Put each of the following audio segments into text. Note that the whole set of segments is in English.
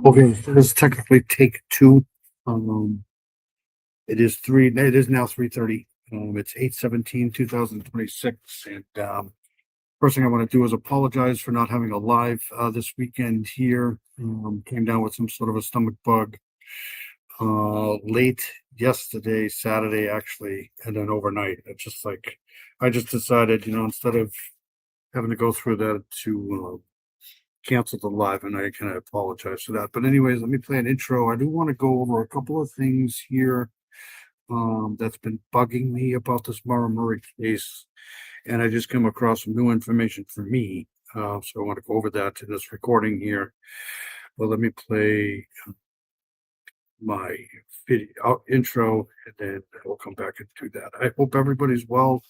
Okay, this is technically take two. Um, it is now 3:30. It's 8/17/2026. And first thing I want to do is apologize for not having a live this weekend here. Came down with some sort of a stomach bug late yesterday, Saturday actually, and then overnight. It's just like I just decided, instead of having to go through that to cancel the live, and I kind of apologize for that. But anyways, let me play an intro. I do want to go over a couple of things here that's been bugging me about this Maura Murray case, and I just come across some new information for me. So I want to go over that in this recording here. Well, let me play my video intro, and then we'll come back and do that. I hope everybody's well.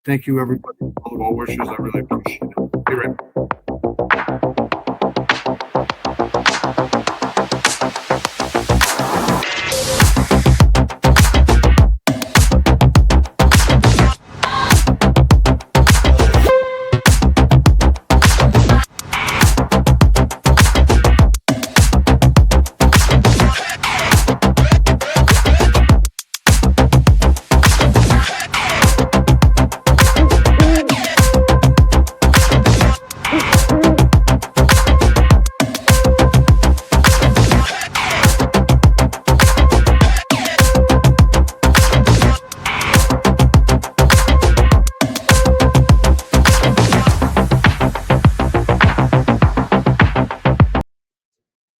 Thank you, everybody, for all the well wishes. I really appreciate it. Be right back.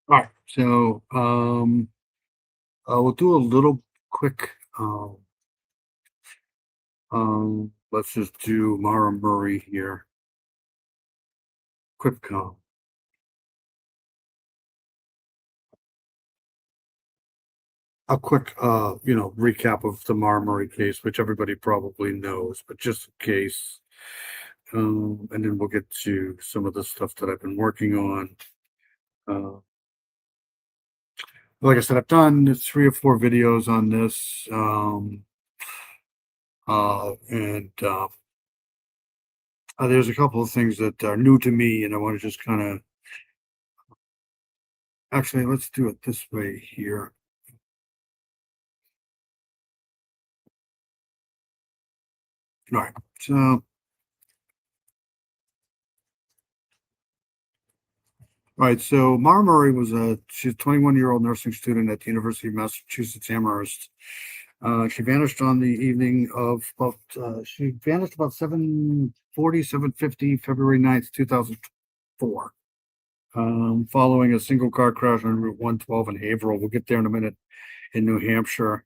All right, so we'll do a little quick. Let's just do Maura Murray here. Quick a quick recap of the Maura Murray case, which everybody probably knows, but just in case. And then we'll get to some of the stuff that I've been working on. Like I said, I've done 3 or 4 videos on this. And there's a couple of things that are new to me, and I want to just kind of actually let's do it this way here. All right, so Maura Murray she's a 21-year-old nursing student at the University of Massachusetts Amherst. She vanished on the evening of she vanished about 7:40, 7:50, February 9th, 2004. Following a single car crash on Route 112 in Haverhill. We'll get there in a minute, in New Hampshire.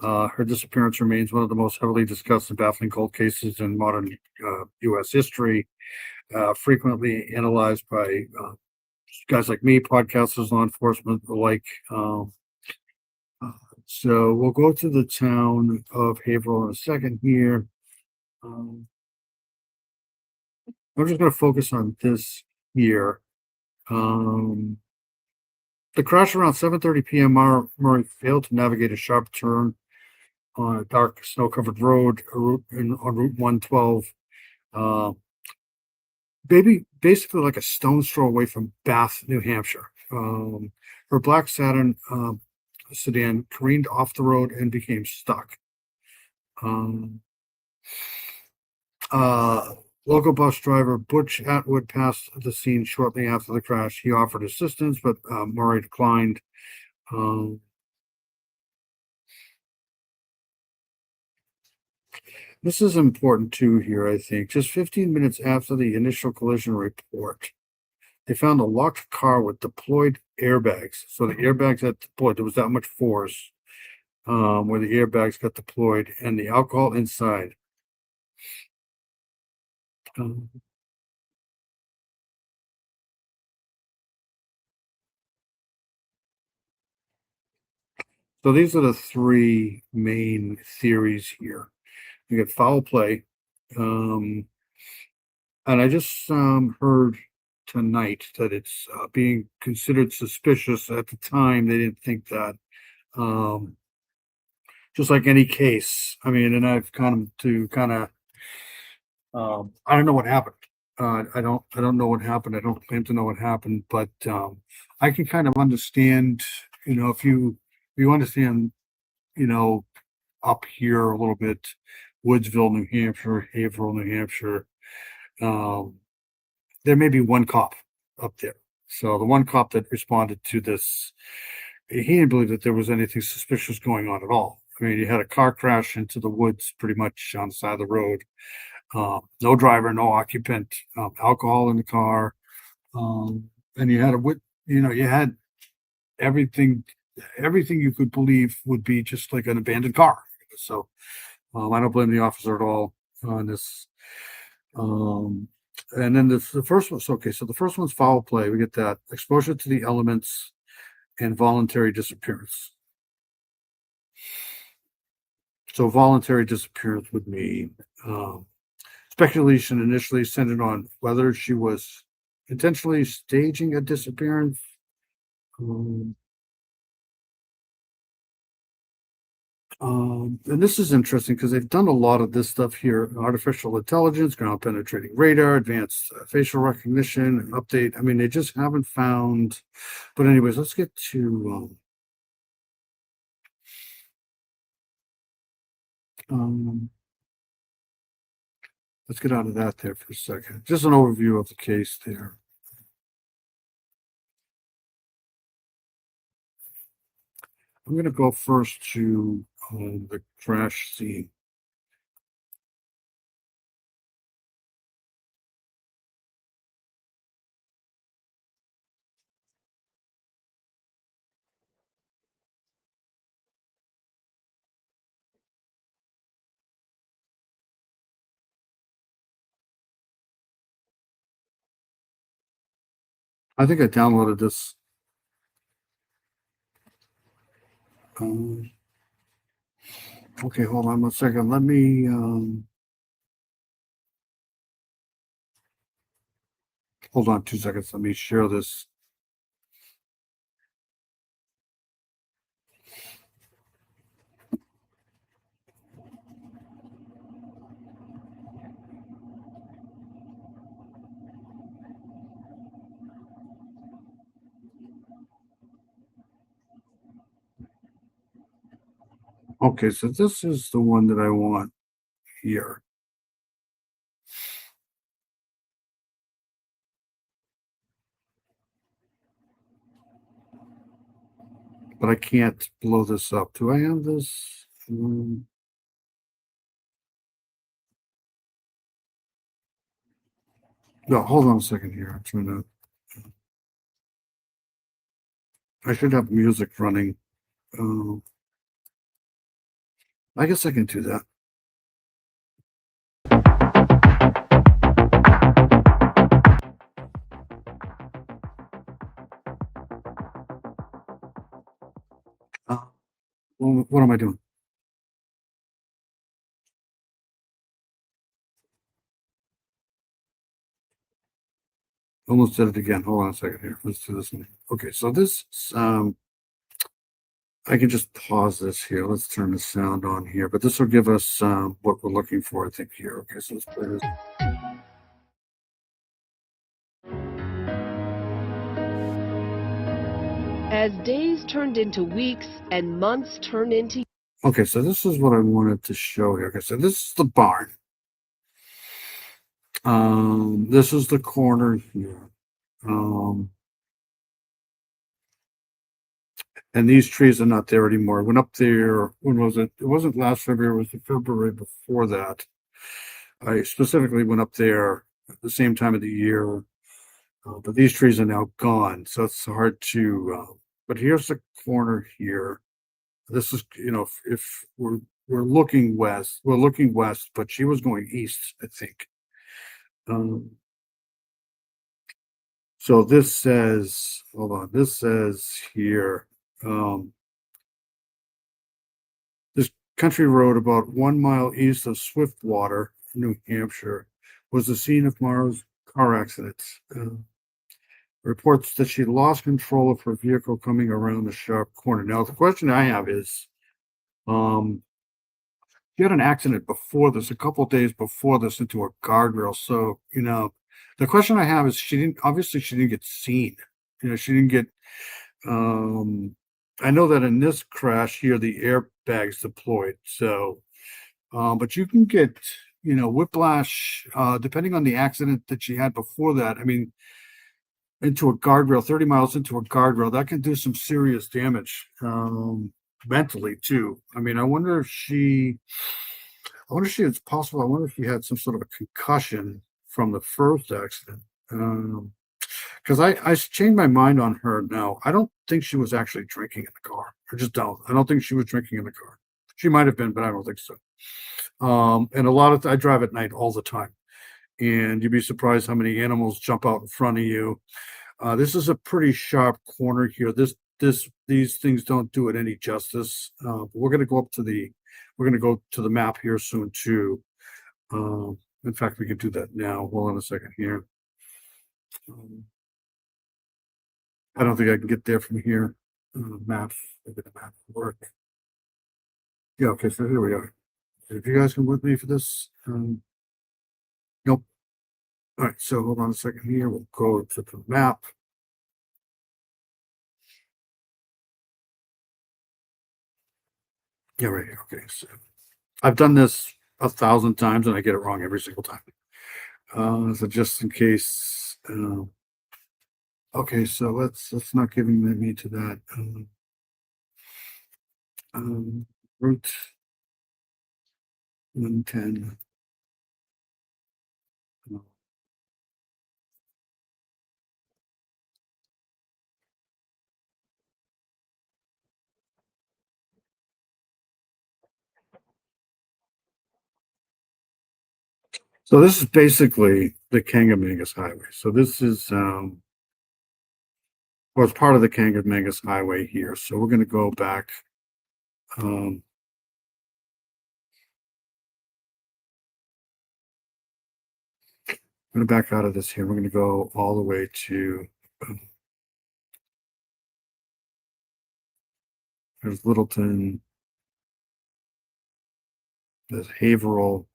Her disappearance remains one of the most heavily discussed and baffling cold cases in modern U.S. history, frequently analyzed by guys like me, podcasters, law enforcement alike. So we'll go to the town of Haverhill in a second here. I'm just going to focus on this here. The crash around 7:30 p.m. Murray failed to navigate a sharp turn on a dark snow-covered road on Route 112. Basically like a stone's throw away from Bath, New Hampshire. Her black Saturn sedan careened off the road and became stuck. Local bus driver Butch Atwood passed the scene shortly after the crash. He offered assistance, but Murray declined. This is important too here, I think. Just 15 minutes after the initial collision report, they found a locked car with deployed airbags. So the airbags got deployed. There was that much force where the airbags got deployed, and the alcohol inside. So these are the 3 main theories here. You get foul play, and I just heard tonight that it's being considered suspicious. At the time, they didn't think that. Just like any case, I mean, and I've come to kind of, I don't know what happened. I don't know what happened. I don't claim to know what happened, but I can kind of understand, if you understand, you know, up here a little bit, Woodsville, New Hampshire, Haverhill, New Hampshire, um, there may be one cop up there. So the one cop that responded to this, he didn't believe that there was anything suspicious going on at all. I mean, you had a car crash into the woods pretty much on the side of the road. No driver, no occupant, alcohol in the car. And you had you had everything, everything you could believe would be just like an abandoned car. So I don't blame the officer at all on this. Um, and then the first one, so okay, so the first one's foul play. We get that exposure to the elements and voluntary disappearance. So voluntary disappearance would mean speculation initially centered on whether she was intentionally staging a disappearance. Um, and this is interesting because they've done a lot of this stuff here: artificial intelligence, ground penetrating radar, advanced facial recognition, update. I mean, they just haven't found. But anyways, let's get to. Let's get out of that there for a second. Just an overview of the case there. I'm going to go first to the crash scene. I think I downloaded this. Um, okay, hold on 1 second. Let me. Hold on 2 seconds. Let me share this. Okay, so this is the one that I want here. But I can't blow this up. Do I have this? No, hold on a second here. I'm trying to. I should have music running. Uh, I guess I can do that. Uh, what am I doing? Almost did it again. Hold on a second here. Let's do this one. Okay, so this, I can just pause this here. Let's turn the sound on here, but this will give us what we're looking for, I think, here. Okay, so let's play this. As days turned into weeks and months turned into. Okay, so this is what I wanted to show here. Okay, so this is the barn. This is the corner here. And these trees are not there anymore. I went up there, when was it? It wasn't last February, it was the February before that. I specifically went up there at the same time of the year, but these trees are now gone, so it's hard to. But here's the corner here. This is, if we're looking west, but she was going east, I think. So this says, hold on, this says here, this country road about 1 mile east of Swiftwater, New Hampshire, was the scene of Maura's car accident. Reports that she lost control of her vehicle coming around the sharp corner. Now, the question I have is, she had an accident before this, a couple of days before this, into a guardrail. So, the question I have is, she didn't get seen. she didn't get, I know that in this crash here, the airbags deployed. So, but you can get, whiplash, depending on the accident that she had before that. I mean, into a guardrail, 30 miles into a guardrail, that can do some serious damage, mentally too. I mean, I wonder if it's possible. I wonder if she had some sort of a concussion from the first accident. Because I changed my mind on her now. I don't think she was actually drinking in the car. I just don't. I don't think she was drinking in the car. She might have been, but I don't think so. And I drive at night all the time, and you'd be surprised how many animals jump out in front of you. This is a pretty sharp corner here. These things don't do it any justice. But we're going to go to the map here soon too. In fact, we can do that now. Hold on a second here. Um, I don't think I can get there from here. Map, maybe the map will work. Yeah, okay, so here we are. If you guys come with me for this, nope. All right, so hold on a second here. We'll go to the map. Yeah, right here. Okay, so I've done this 1,000 times and I get it wrong every single time. So just in case. Okay, so let's not giving me to that. Route 110. So this is basically the Kangamangas Highway. So this is well, it's part of the Kangamangas Highway here. So we're going to go back. Um, I'm going to back out of this here. We're going to go all the way to there's Littleton, there's Haverhill.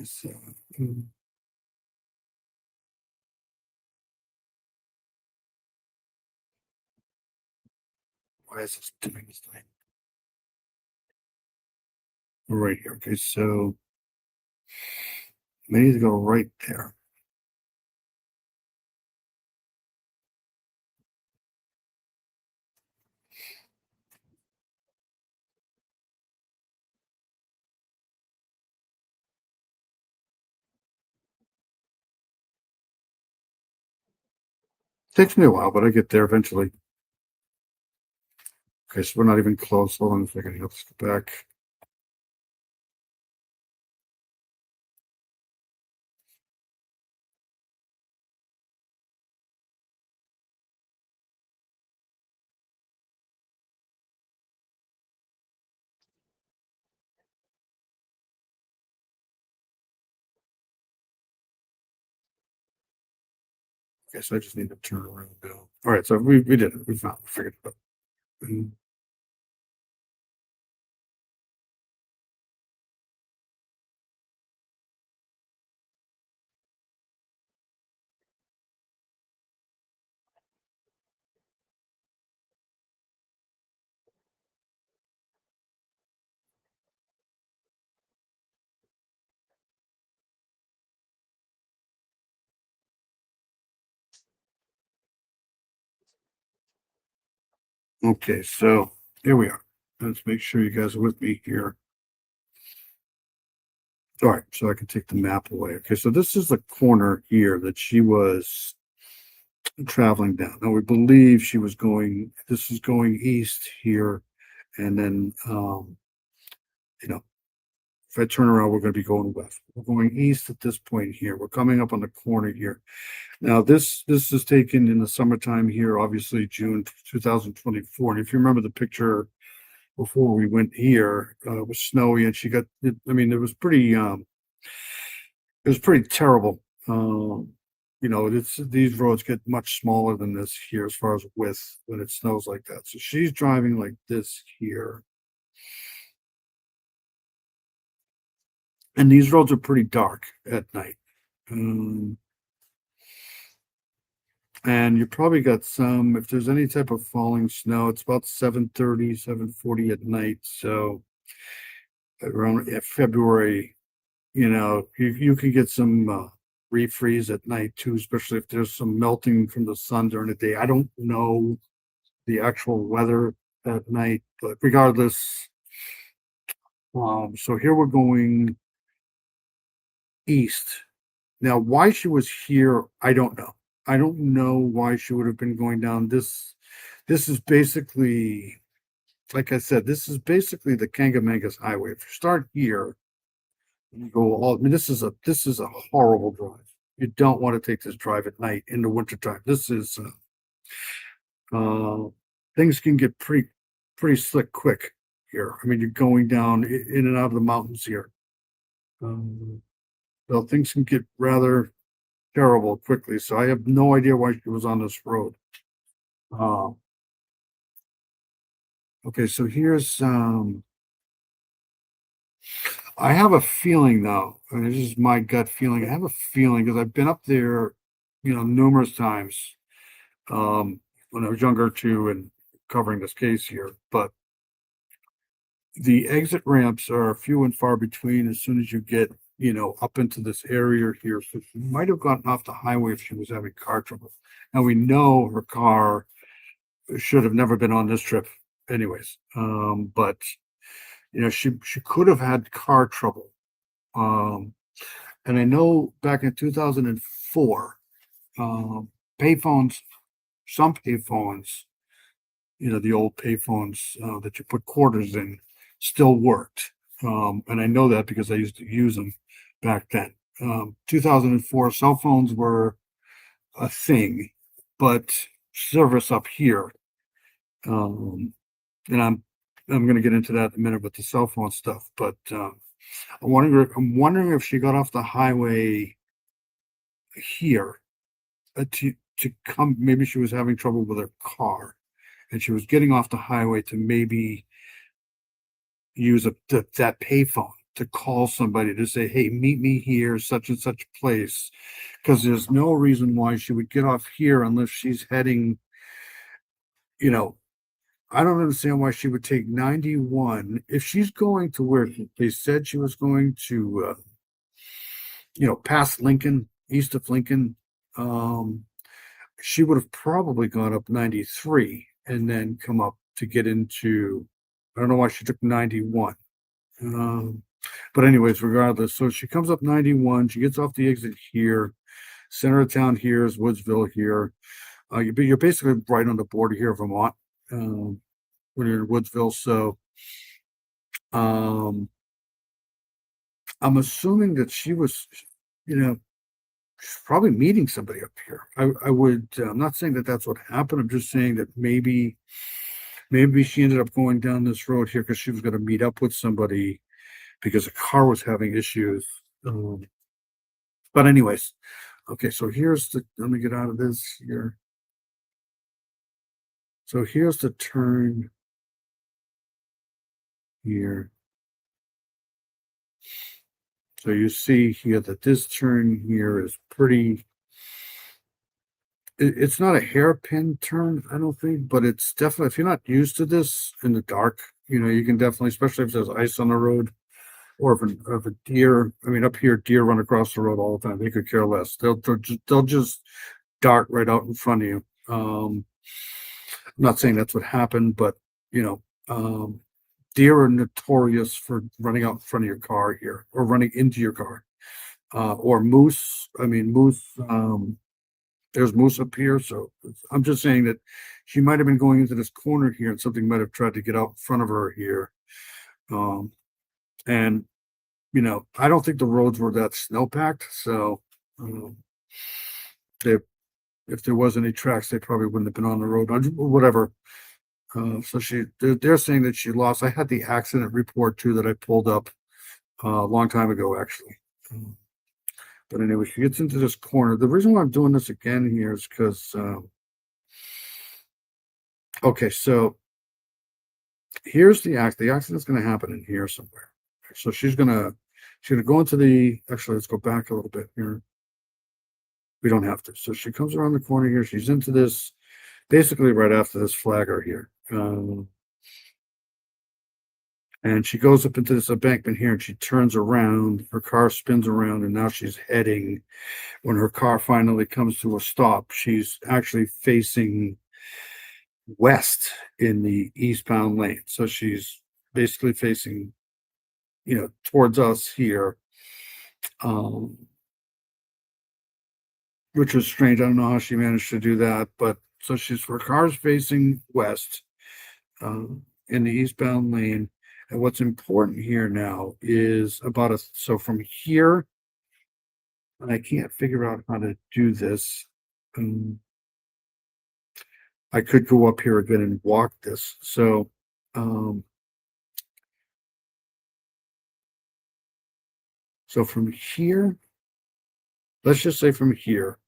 So, why is this doing this thing? We're right here. Okay, so we need to go right there. Takes me a while, but I get there eventually. Okay, so we're not even close. Hold on a second. Let's go back. Okay, so I just need to turn around now. All right, so we did it. We figured it out. Mm, Okay, so here we are. Let's make sure you guys are with me here. All right, so I can take the map away. Okay, so this is the corner here that she was traveling down. Now we believe she was this is going east here, and then you know, if I turn around, we're going to be going west. We're going east at this point here. We're coming up on the corner here. Now this is taken in the summertime here, obviously June 2024. And if you remember the picture before we went here, it was snowy and she got. I mean, it was pretty terrible. These roads get much smaller than this here as far as width when it snows like that. So she's driving like this here. And these roads are pretty dark at night. And you probably got some, if there's any type of falling snow, it's about 7:30, 7:40 at night. So around February, you can get some refreeze at night too, especially if there's some melting from the sun during the day. I don't know the actual weather at night, but regardless, so here we're going east. Now, why she was here, I don't know. I don't know why she would have been going down this. This is basically, like I said, this is basically the Kangamangas Highway. If you start here, you go all. I mean, this is a horrible drive. You don't want to take this drive at night in the wintertime. This is things can get pretty slick quick here. I mean, you're going down in and out of the mountains here. Um, so things can get rather terrible quickly. So I have no idea why she was on this road. Uh, okay, so here's I have a feeling though, and this is my gut feeling. I have a feeling because I've been up there, numerous times, when I was younger too, and covering this case here. But the exit ramps are few and far between as soon as you get, up into this area here. So she might have gotten off the highway if she was having car trouble. Now we know her car should have never been on this trip anyways. But she could have had car trouble. Um, and I know back in 2004, payphones, some payphones, the old payphones that you put quarters in, still worked. And I know that because I used to use them back then. 2004, cell phones were a thing, but service up here, um, and I'm going to get into that in a minute with the cell phone stuff. But I'm wondering if she got off the highway here to come. Maybe she was having trouble with her car, and she was getting off the highway to maybe use that payphone to call somebody to say, "Hey, meet me here, such and such place," because there's no reason why she would get off here unless she's heading. You know, I don't understand why she would take 91 if she's going to where they said she was going to. Past Lincoln, east of Lincoln. Um, she would have probably gone up 93 and then come up to get into. I don't know why she took 91. Um, but anyways, regardless, so she comes up 91. She gets off the exit here. Center of town here is Woodsville here. You're basically right on the border here of Vermont when you're in Woodsville. So um, I'm assuming that she was, she's probably meeting somebody up here. I would. I'm not saying that that's what happened. I'm just saying that maybe she ended up going down this road here because she was going to meet up with somebody because the car was having issues. But anyways, okay. So let me get out of this here. So here's the turn here. So you see here that this turn here is pretty. It's not a hairpin turn, I don't think, but it's definitely, if you're not used to this in the dark, you can definitely, especially if there's ice on the road or if a deer, I mean, up here, deer run across the road all the time. They could care less. They'll just dart right out in front of you. I'm not saying that's what happened, but you know, um, deer are notorious for running out in front of your car here or running into your car. Or moose. I mean, moose. There's moose up here, so I'm just saying that she might have been going into this corner here, and something might have tried to get out in front of her here. And I don't think the roads were that snow packed, so they if there was any tracks, they probably wouldn't have been on the road. Whatever. So they're saying that she lost. I had the accident report too that I pulled up a long time ago, actually. But anyway, she gets into this corner. The reason why I'm doing this again here is because, okay, so here's the accident. The accident's going to happen in here somewhere. So she's gonna go into the. Actually, let's go back a little bit here. We don't have to. So she comes around the corner here. She's into this, basically right after this flagger here. And she goes up into this embankment here and she turns around. Her car spins around and now she's heading. When her car finally comes to a stop, she's actually facing west in the eastbound lane. So she's basically facing, towards us here. Which was strange. I don't know how she managed to do that, but so her car's facing west, in the eastbound lane. And what's important here now is so from here, and I can't figure out how to do this. I could go up here again and walk this. So, so from here, let's just say from here,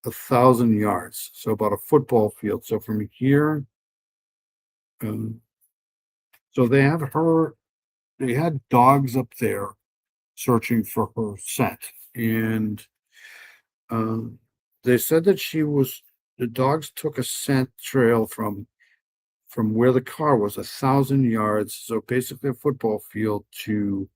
1,000 yards. So about a football field. So from here, so they had dogs up there searching for her scent. And they said that the dogs took a scent trail from where the car was 1,000 yards. So basically a football field to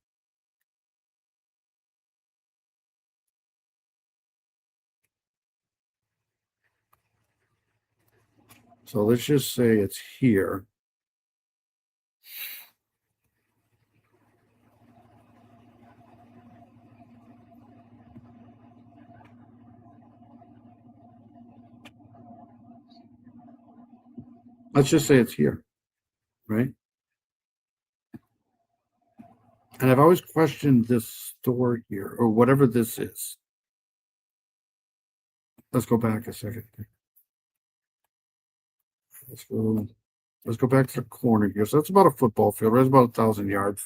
so let's just say it's here. Let's just say it's here, right? And I've always questioned this store here, or whatever this is. Let's go back a second. Let's go back to the corner here. So that's about a football field, right? It's about 1,000 yards.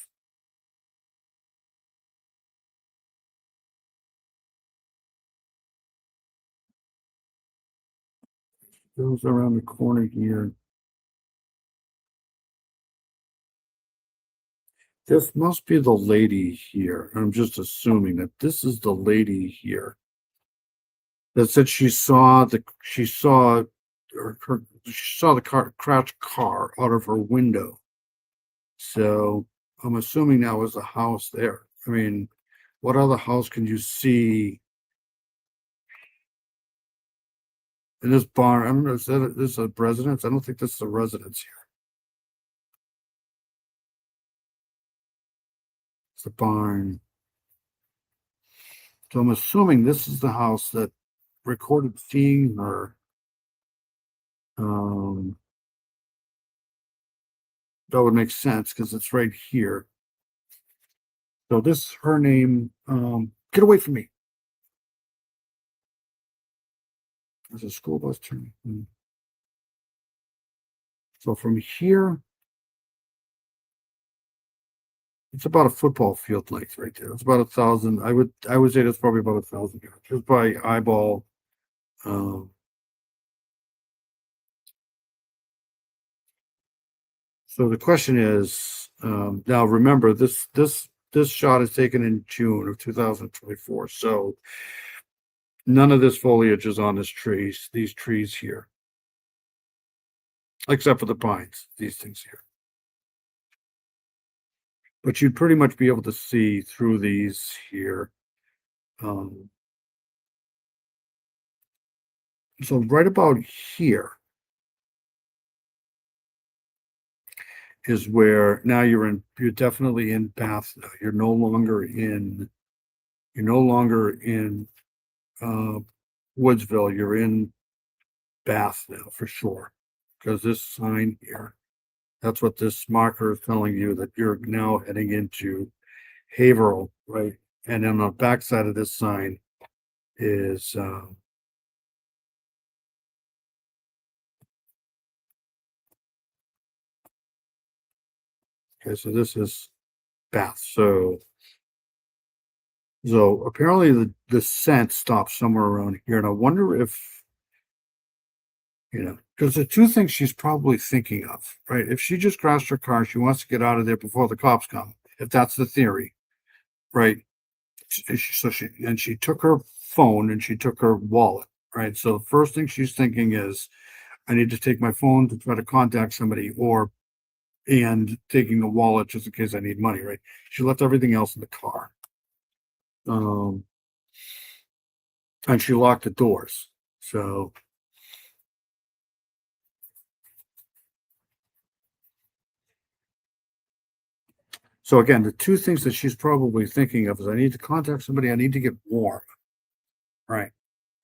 Goes around the corner here. This must be the lady here. I'm just assuming that this is the lady here that said she saw the crashed car out of her window. So I'm assuming that was the house there. I mean, what other house can you see in this barn? I don't know. Is this a residence? I don't think this is a residence here. It's a barn. So I'm assuming this is the house that recorded seeing her. That would make sense because it's right here. So this is her name. Get away from me. There's a school bus turning. So from here, it's about a football field length right there. It's about 1,000. I would say that's probably about 1,000 yards. Just by eyeball. So the question is, now remember this shot is taken in June of 2024. So none of this foliage is on these trees here, except for the pines, these things here. But you'd pretty much be able to see through these here. So right about here is where now you're definitely in Bath now. You're no longer in Woodsville. You're in Bath now for sure. Because this sign here, that's what this marker is telling you, that you're now heading into Haverhill, right? And then on the backside of this sign is okay, so this is Bath. So apparently the scent stops somewhere around here. And I wonder if, because the two things she's probably thinking of, right? If she just crashed her car, she wants to get out of there before the cops come, if that's the theory, right? So she took her phone and she took her wallet, right? So the first thing she's thinking is, I need to take my phone to try to contact somebody, and taking the wallet just in case I need money, right? She left everything else in the car. Um, and she locked the doors. So again, the two things that she's probably thinking of is, I need to contact somebody, I need to get warm, right?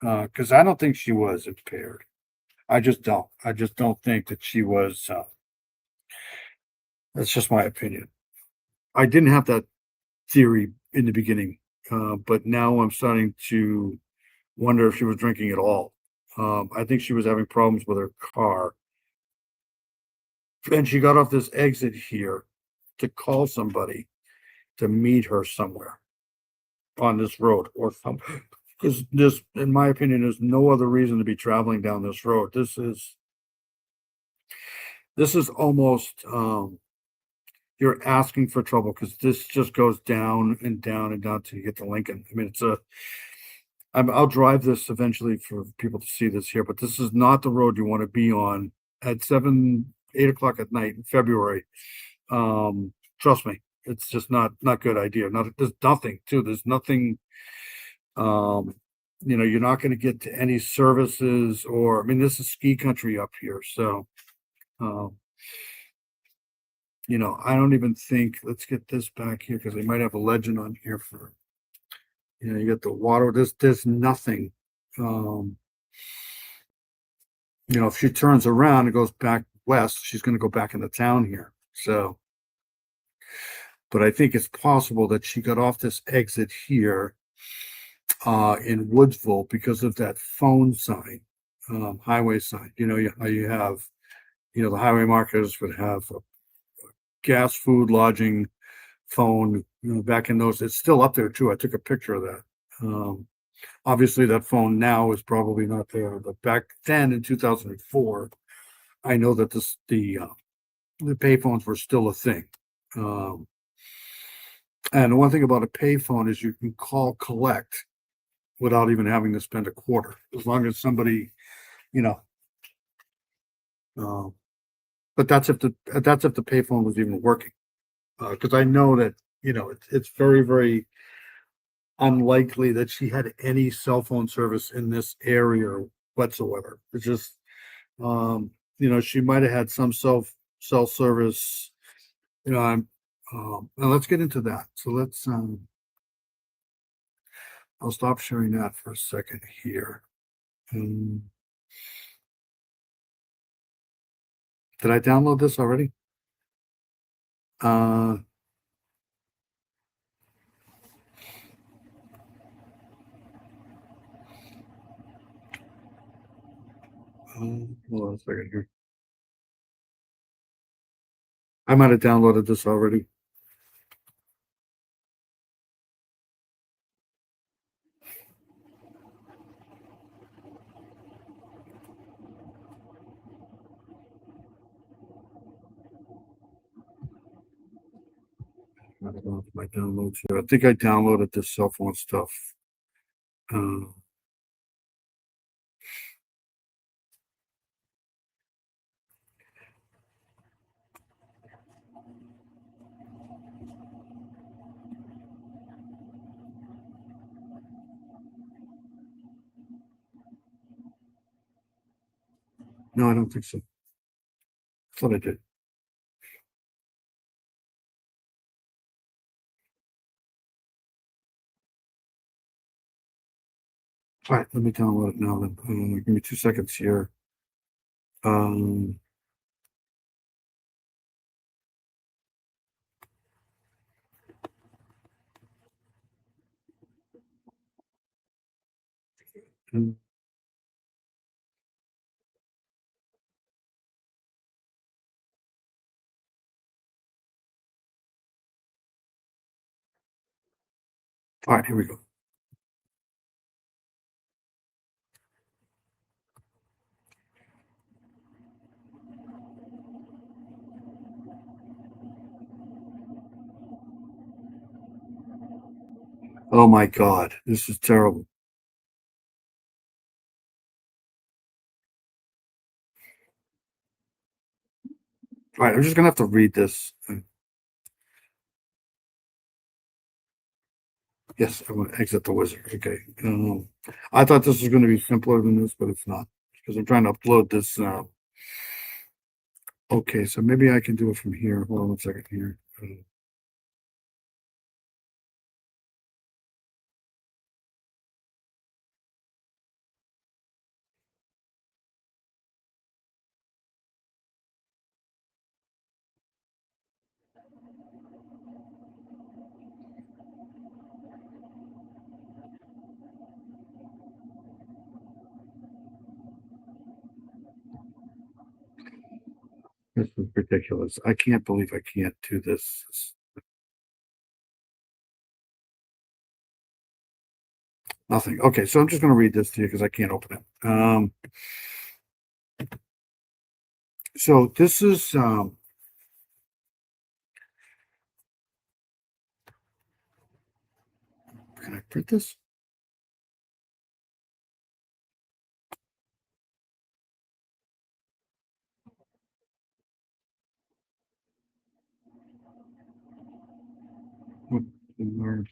Because I don't think she was impaired. I just don't. I just don't think that she was. That's just my opinion. I didn't have that theory in the beginning, but now I'm starting to wonder if she was drinking at all. I think she was having problems with her car, and she got off this exit here to call somebody to meet her somewhere on this road or some, because this, in my opinion, there's no other reason to be traveling down this road. This is almost, you're asking for trouble, because this just goes down and down and down till you get to Lincoln. I mean, I'll drive this eventually for people to see this here, but this is not the road you want to be on at 8 o'clock at night in February. Trust me, it's just not good idea. There's nothing too. There's nothing, you're not going to get to any services, I mean, this is ski country up here. So, um, I don't even think, let's get this back here because they might have a legend on here for, you get the water. There's nothing. If she turns around and goes back west, she's going to go back into town here. So, but I think it's possible that she got off this exit here in Woodsville because of that phone sign, highway sign. How you have, the highway markers would have a gas, food, lodging, phone. Back in those, it's still up there too. I took a picture of that. Obviously, that phone now is probably not there, but back then in 2004, I know that the payphones were still a thing. And the one thing about a payphone is you can call collect without even having to spend a quarter, as long as somebody, you know. But that's if the payphone was even working, because I know that it's very, very unlikely that she had any cell phone service in this area whatsoever. It's just, she might have had some cell service. Now let's get into that. So I'll stop sharing that for a second here. Did I download this already? Hold on a second here. I might have downloaded this already. I don't know if my downloads here. I think I downloaded this cell phone stuff. No, I don't think so. I thought I did. All right, let me download it now then. Give me 2 seconds here. Um, mm, all right, here we go. Oh my God, this is terrible. All right, I'm just gonna have to read this. Yes, I want to exit the wizard. Okay. I thought this was going to be simpler than this, but it's not because I'm trying to upload this. Okay, so maybe I can do it from here. Hold on 1 second here. This is ridiculous. I can't believe I can't do this. Nothing. Okay, so I'm just going to read this to you because I can't open it. So this is can I print this? What in Word?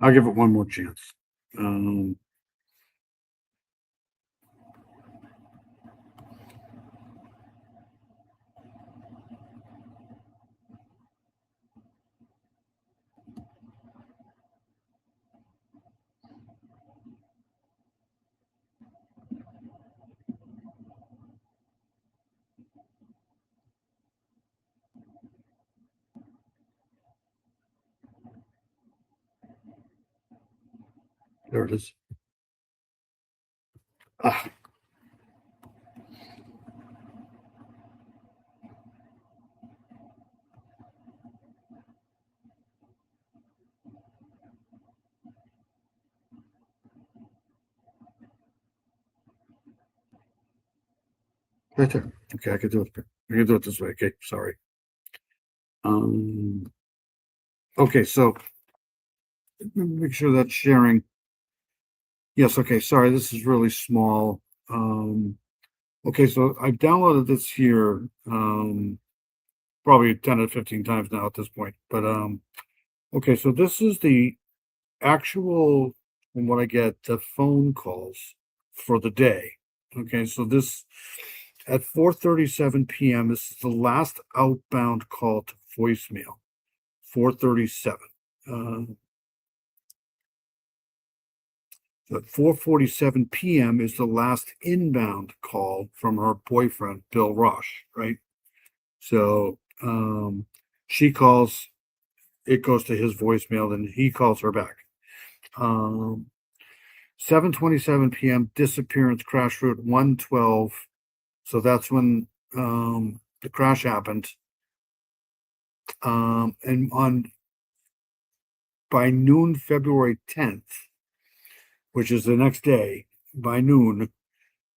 I'll give it one more chance. There it is. Ah, right there. Okay, I can do it. I can do it this way. Okay, sorry. Um, okay, so make sure that's sharing. Yes, okay, sorry, this is really small. Okay, so I've downloaded this here, probably 10 to 15 times now at this point. But okay, so this is the actual, from what I get, the phone calls for the day. Okay, so this at 4:37 p.m. This is the last outbound call to voicemail. 4:37. At 4:47 p.m. is the last inbound call from her boyfriend, Bill Rush, right? So she calls, it goes to his voicemail, then he calls her back. 7:27 p.m. disappearance crash route 112. So that's when the crash happened. And on by noon, February 10th, which is the next day, by noon,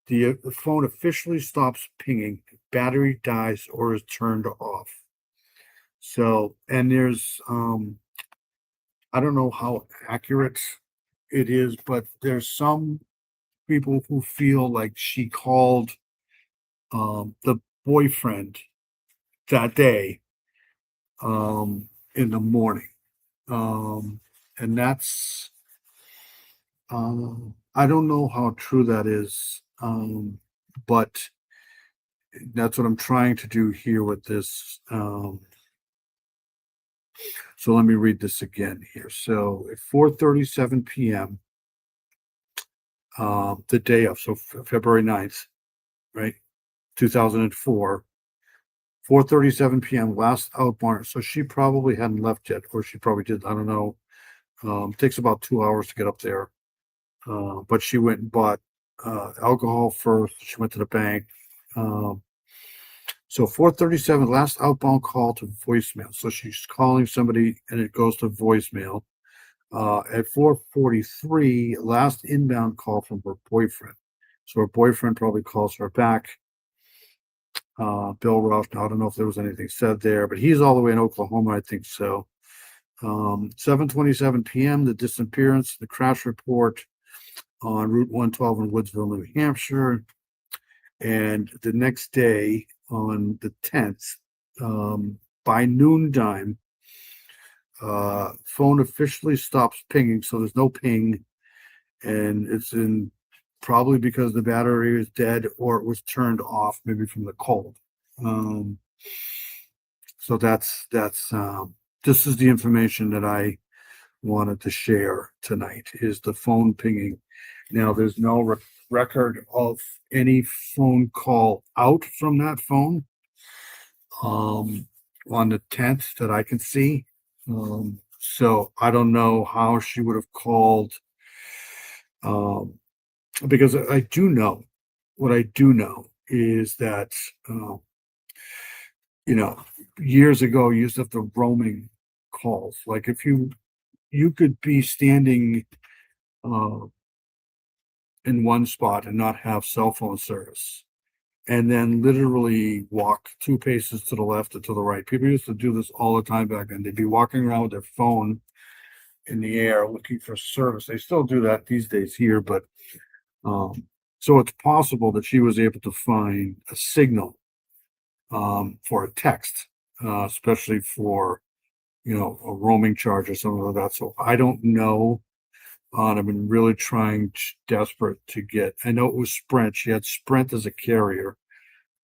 the phone officially stops pinging, battery dies, or is turned off. So, and there's, I don't know how accurate it is, but there's some people who feel like she called the boyfriend that day in the morning. And that's, I don't know how true that is, but that's what I'm trying to do here with this. So let me read this again here. So at 4:37 p.m., the day of, so February 9th, right, 2004, 4:37 p.m., last outbound. So she probably hadn't left yet, or she probably did. I don't know. Takes about 2 hours to get up there. But she went and bought alcohol first. She went to the bank. Um, so 4:37, last outbound call to voicemail. So she's calling somebody and it goes to voicemail. At 4:43, last inbound call from her boyfriend. So her boyfriend probably calls her back. Bill Rush. I don't know if there was anything said there, but he's all the way in Oklahoma, I think so. 7:27 p.m. The disappearance, the crash report on Route 112 in Woodsville, New Hampshire. And the next day, on the 10th, by noontime, phone officially stops pinging, so there's no ping, and it's in probably because the battery is dead or it was turned off, maybe from the cold. So that's this is the information that I wanted to share tonight, is the phone pinging. Now, there's no record of any phone call out from that phone on the 10th that I can see. So I don't know how she would have called, because I do know, what I do know is that, years ago, you used to have the roaming calls. Like if you could be standing in one spot and not have cell phone service, and then literally walk 2 paces to the left or to the right. People used to do this all the time back then. They'd be walking around with their phone in the air looking for service. They still do that these days here, but so it's possible that she was able to find a signal for a text, especially for a roaming charge or something like that. So I don't know. I've been really desperate to get. I know it was Sprint. She had Sprint as a carrier.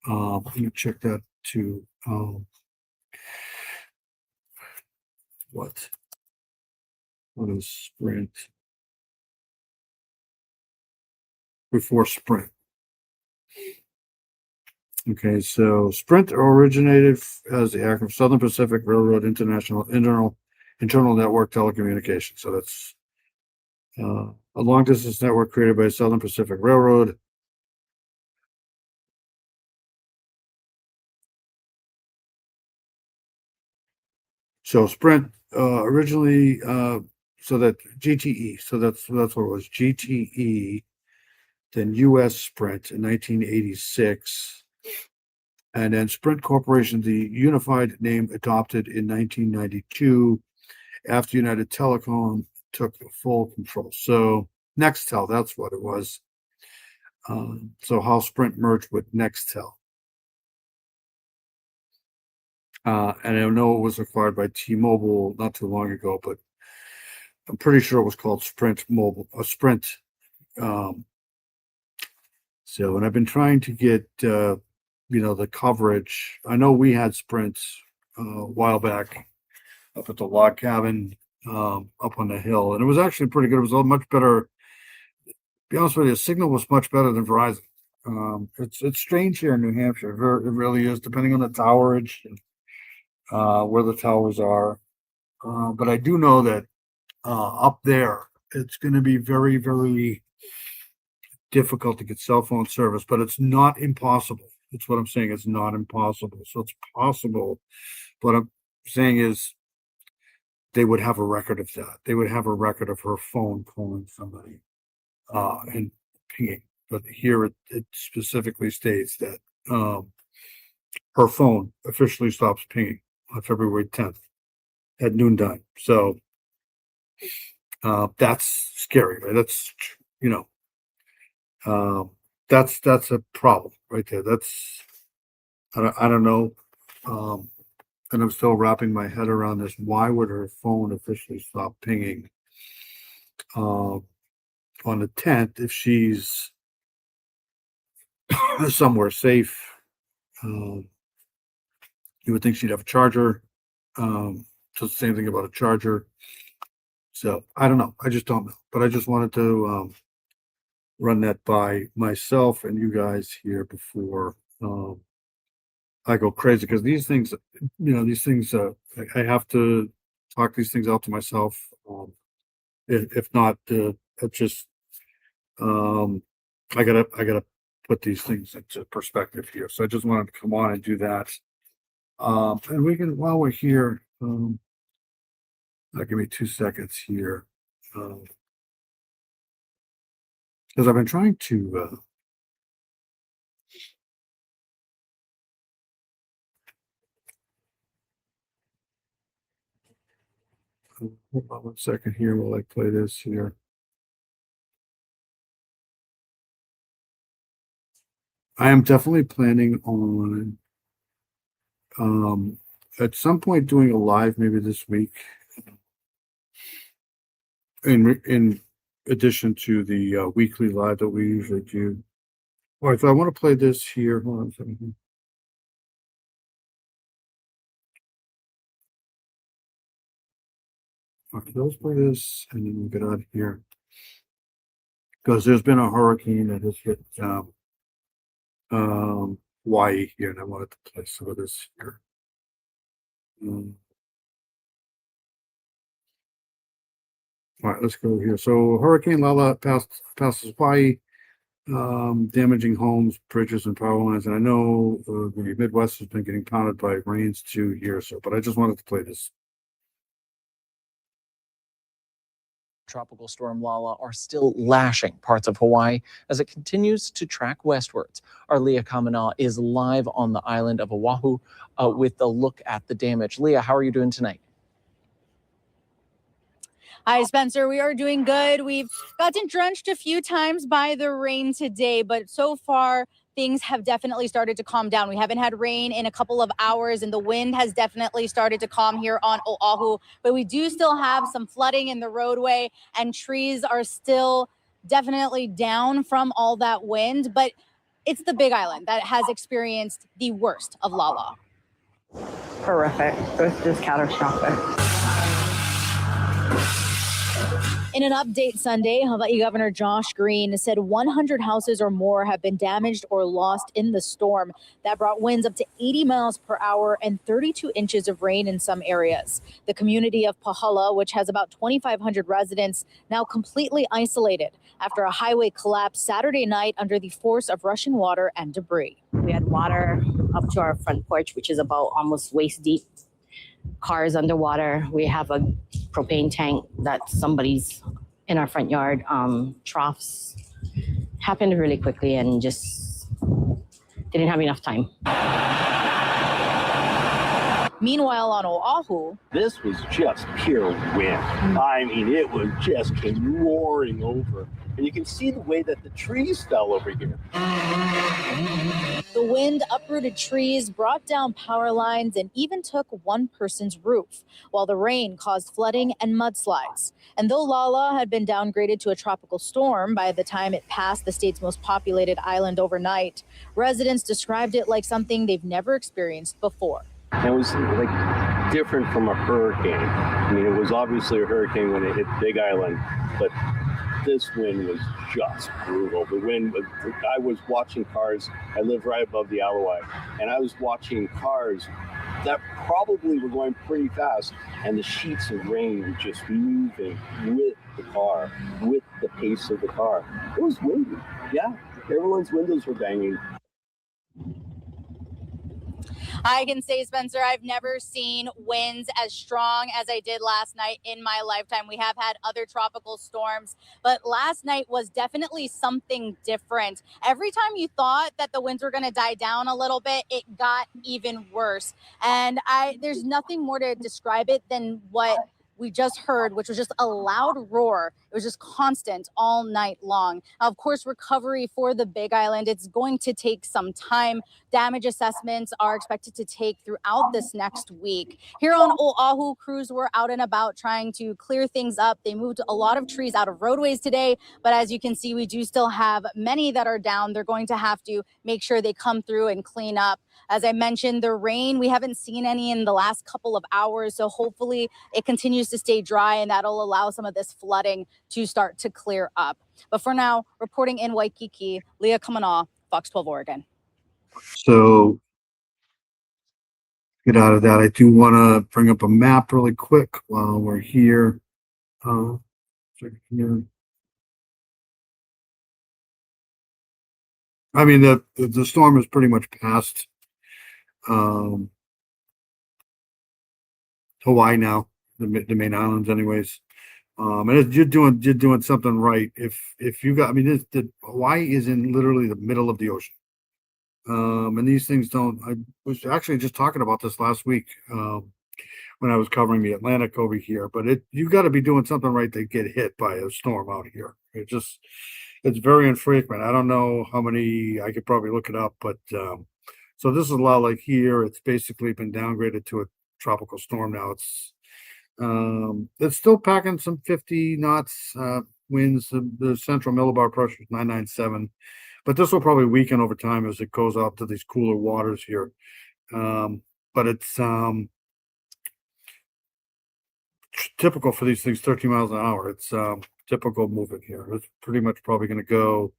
Let me check that too. What is Sprint before Sprint? Okay, so Sprint originated as the acronym Southern Pacific Railroad International Internal Network Telecommunications. So that's a long distance network created by Southern Pacific Railroad. So Sprint originally, so that GTE, so that's what it was, GTE, then US Sprint in 1986, and then Sprint Corporation, the unified name adopted in 1992 after United Telecom took full control. So Nextel, that's what it was. So how Sprint merged with Nextel. And I know it was acquired by T-Mobile not too long ago, but I'm pretty sure it was called Sprint Mobile, Sprint. And I've been trying to get, the coverage. I know we had Sprint a while back up at the log cabin, up on the hill, and it was actually pretty good. It was a much better. To be honest with you, the signal was much better than Verizon. It's strange here in New Hampshire. It really is, depending on the towerage, where the towers are. But I do know that up there, it's going to be very, very difficult to get cell phone service, but it's not impossible. That's what I'm saying. It's not impossible. So it's possible. What I'm saying is they would have a record of that. They would have a record of her phone calling somebody and pinging. But here it specifically states that her phone officially stops pinging on February 10th at noontime. So that's scary, right? That's that's a problem right there. I don't know. And I'm still wrapping my head around this. Why would her phone officially stop pinging on the 10th if she's somewhere safe? You would think she'd have a charger. So the same thing about a charger. So I don't know. I just don't know. But I just wanted to run that by myself and you guys here before I go crazy, because these things, I have to talk these things out to myself. If not, it's just I gotta put these things into perspective here. So I just wanted to come on and do that. And we can, while we're here, give me 2 seconds here, because I've been trying to Hold on 1 second here while I play this here. I am definitely planning on at some point doing a live maybe this week in addition to the weekly live that we usually do. All right, so I want to play this here. Hold on a second. Okay, let's play this and then we'll get out of here. Because there's been a hurricane that has hit Hawaii here, and I wanted to play some of this here. All right, let's go here. So Hurricane Lala passes Hawaii, damaging homes, bridges, and power lines. And I know the Midwest has been getting pounded by rains too here, so but I just wanted to play this. Tropical storm Lala are still lashing parts of Hawaii as it continues to track westwards. Our Leah Kamana is live on the island of Oahu with a look at the damage. Leah, how are you doing tonight? Hi, Spencer. We are doing good. We've gotten drenched a few times by the rain today, but so far things have definitely started to calm down. We haven't had rain in a couple of hours, and the wind has definitely started to calm here on Oahu, but we do still have some flooding in the roadway, and trees are still definitely down from all that wind, but it's the Big Island that has experienced the worst of Lala. Horrific. It was just catastrophic. In an update Sunday, Hawaii Governor Josh Green said 100 houses or more have been damaged or lost in the storm. That brought winds up to 80 miles per hour and 32 inches of rain in some areas. The community of Pahala, which has about 2,500 residents, now completely isolated after a highway collapsed Saturday night under the force of rushing water and debris. We had water up to our front porch, which is about almost waist deep. Cars underwater. We have a propane tank that somebody's in our front yard. Troughs happened really quickly and just didn't have enough time. Meanwhile, on Oahu, this was just pure wind. I mean, it was just came roaring over. And you can see the way that the trees fell over here. the wind uprooted trees, brought down power lines, and even took one person's roof, while the rain caused flooding and mudslides. And though Lala had been downgraded to a tropical storm by the time it passed the state's most populated island overnight, residents described it like something they've never experienced before. It was like different from a hurricane. I mean, it was obviously a hurricane when it hit Big Island, but this wind was just brutal. The wind, I was watching cars. I live right above the Alawai, and I was watching cars that probably were going pretty fast, and the sheets of rain were just moving with the car, with the pace of the car. It was windy. Yeah, everyone's windows were banging. I can say, Spencer, I've never seen winds as strong as I did last night in my lifetime. We have had other tropical storms, but last night was definitely something different. Every time you thought that the winds were going to die down a little bit, it got even worse. And there's nothing more to describe it than what we just heard, which was just a loud roar. It was just constant all night long. Of course, recovery for the Big Island, it's going to take some time. Damage assessments are expected to take throughout this next week. Here on Oahu, crews were out and about trying to clear things up. They moved a lot of trees out of roadways today, but as you can see, we do still have many that are down. They're going to have to make sure they come through and clean up. As I mentioned, the rain, we haven't seen any in the last couple of hours, so hopefully it continues to stay dry and that'll allow some of this flooding to start to clear up. But for now, reporting in Waikiki, Leah Kamana, Fox 12 Oregon. So get out of that. I do want to bring up a map really quick while we're here. Here. I mean, the storm is pretty much past Hawaii now, the main islands, anyways. And you're doing something right. If you got, I mean, Hawaii is in literally the middle of the ocean. And these things don't. I was actually just talking about this last week. when I was covering the Atlantic over here. But you got to be doing something right to get hit by a storm out here. It's very infrequent. I don't know how many. I could probably look it up, but so this is a lot like here. It's basically been downgraded to a tropical storm now. It's still packing some 50 knots winds. The central millibar pressure is 997, but this will probably weaken over time as it goes out to these cooler waters here. But it's typical for these things, 13 miles an hour. It's typical movement here. It's pretty much probably going to go.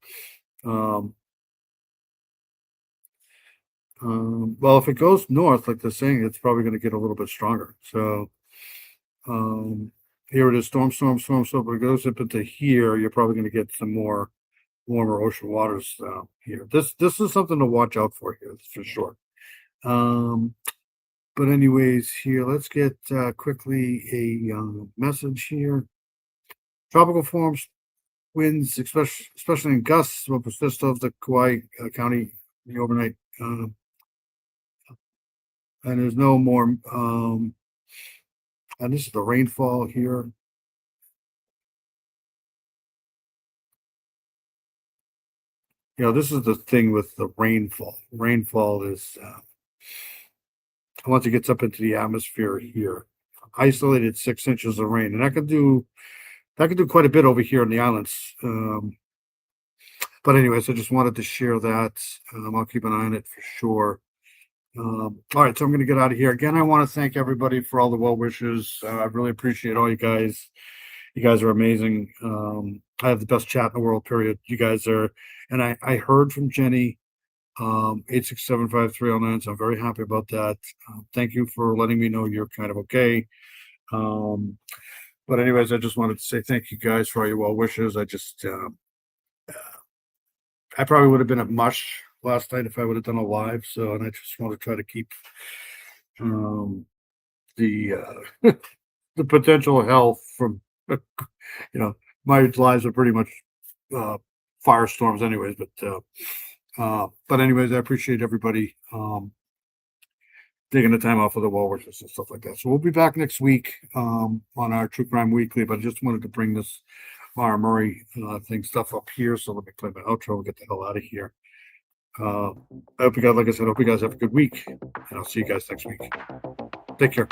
Well, if it goes north, like they're saying, it's probably going to get a little bit stronger. So here it is, storm. So if it goes up into here, you're probably going to get some more warmer ocean waters here. This is something to watch out for here, for sure. But anyways, here, let's get quickly a message here. Tropical forms winds, especially in gusts, will persist over the Kauai County the overnight. And there's no more, and this is the rainfall here. This is the thing with the rainfall. Rainfall is, once it gets up into the atmosphere here, isolated 6 inches of rain, and that could do quite a bit over here in the islands. But anyways, I just wanted to share that. I'll keep an eye on it for sure. All right, so I'm going to get out of here. Again, I want to thank everybody for all the well wishes. I really appreciate all you guys. You guys are amazing. I have the best chat in the world, period. You guys are, and I heard from Jenny, 8675309, so I'm very happy about that. Thank you for letting me know you're kind of okay. But anyways, I just wanted to say thank you guys for all your well wishes. I probably would have been at mush last night if I would have done a live. So, and I just want to try to keep the the potential health from my lives are pretty much firestorms, anyways. But anyways, I appreciate everybody taking the time off of the well wishes and stuff like that. So we'll be back next week on our True Crime Weekly. But I just wanted to bring this Maura Murray stuff up here. So let me play my outro and get the hell out of here. I hope you guys, like I said, hope you guys have a good week, and I'll see you guys next week. Take care.